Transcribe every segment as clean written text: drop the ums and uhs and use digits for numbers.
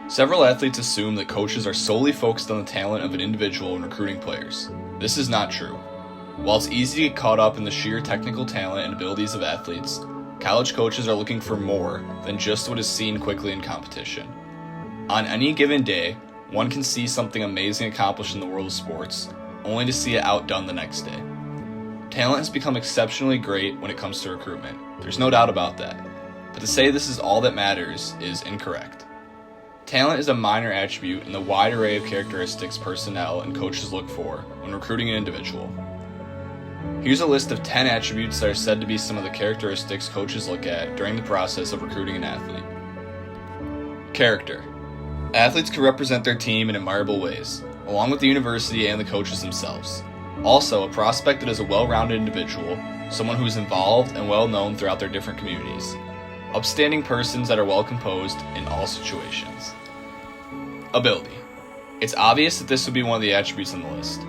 Several athletes assume that coaches are solely focused on the talent of an individual when recruiting players. This is not true. While it's easy to get caught up in the sheer technical talent and abilities of athletes, college coaches are looking for more than just what is seen quickly in competition. On any given day, one can see something amazing accomplished in the world of sports, only to see it outdone the next day. Talent has become exceptionally great when it comes to recruitment. There's no doubt about that. But to say this is all that matters is incorrect. Talent is a minor attribute in the wide array of characteristics personnel and coaches look for when recruiting an individual. Here's a list of 10 attributes that are said to be some of the characteristics coaches look at during the process of recruiting an athlete. Character. Athletes can represent their team in admirable ways, along with the university and the coaches themselves. Also, a prospect that is a well-rounded individual, someone who is involved and well-known throughout their different communities. Upstanding persons that are well-composed in all situations. Ability. It's obvious that this would be one of the attributes on the list.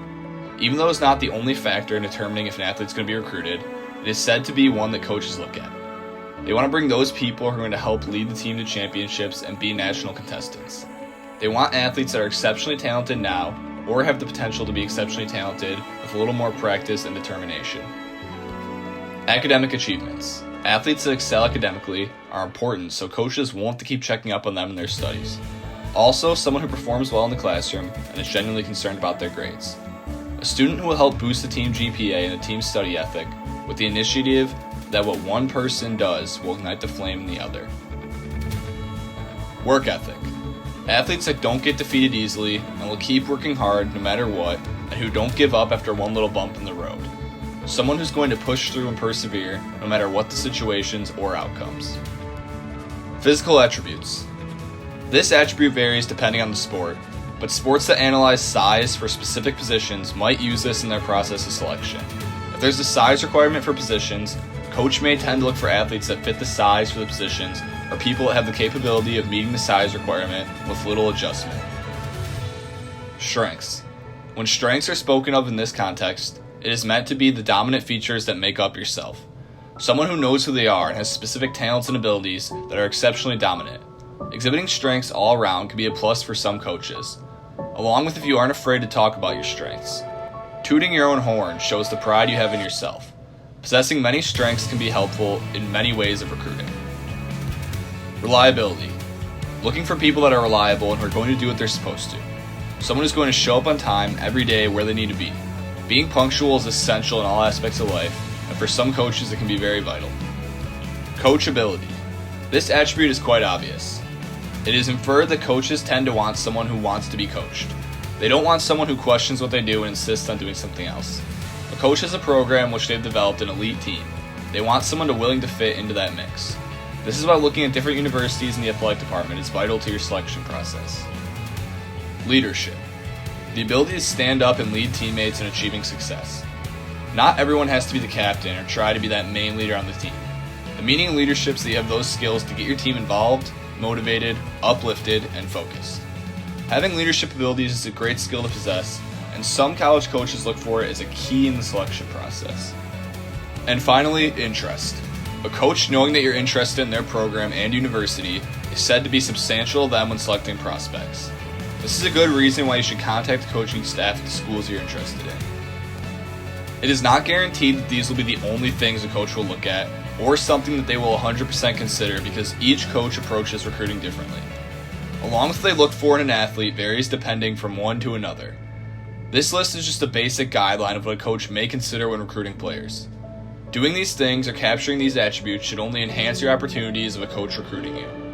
Even though it's not the only factor in determining if an athlete's going to be recruited, it is said to be one that coaches look at. They want to bring those people who are going to help lead the team to championships and be national contestants. They want athletes that are exceptionally talented now, or have the potential to be exceptionally talented with a little more practice and determination. Academic achievements. Athletes that excel academically are important, so coaches want to keep checking up on them in their studies. Also, someone who performs well in the classroom and is genuinely concerned about their grades. A student who will help boost the team GPA and the team's study ethic with the initiative that what one person does will ignite the flame in the other. Work ethic. Athletes that don't get defeated easily and will keep working hard no matter what, and who don't give up after one little bump in the road. Someone who's going to push through and persevere no matter what the situations or outcomes. Physical attributes. This attribute varies depending on the sport, but sports that analyze size for specific positions might use this in their process of selection. If there's a size requirement for positions, a coach may tend to look for athletes that fit the size for the positions or people that have the capability of meeting the size requirement with little adjustment. Strengths. When strengths are spoken of in this context, it is meant to be the dominant features that make up yourself. Someone who knows who they are and has specific talents and abilities that are exceptionally dominant. Exhibiting strengths all around can be a plus for some coaches, along with if you aren't afraid to talk about your strengths. Tooting your own horn shows the pride you have in yourself. Possessing many strengths can be helpful in many ways of recruiting. Reliability. Looking for people that are reliable and who are going to do what they're supposed to. Someone who's going to show up on time every day where they need to be. Being punctual is essential in all aspects of life, and for some coaches it can be very vital. Coachability. This attribute is quite obvious. It is inferred that coaches tend to want someone who wants to be coached. They don't want someone who questions what they do and insists on doing something else. A coach has a program which they've developed an elite team. They want someone willing to fit into that mix. This is why looking at different universities in the athletic department is vital to your selection process. Leadership. The ability to stand up and lead teammates in achieving success. Not everyone has to be the captain or try to be that main leader on the team. The meaning of leadership is that you have those skills to get your team involved, motivated, uplifted, and focused. Having leadership abilities is a great skill to possess, and some college coaches look for it as a key in the selection process. And finally, interest. A coach knowing that you're interested in their program and university is said to be substantial to them when selecting prospects. This is a good reason why you should contact the coaching staff at the schools you're interested in. It is not guaranteed that these will be the only things a coach will look at, or something that they will 100% consider because each coach approaches recruiting differently. Along with what they look for in an athlete varies depending from one to another. This list is just a basic guideline of what a coach may consider when recruiting players. Doing these things or capturing these attributes should only enhance your opportunities of a coach recruiting you.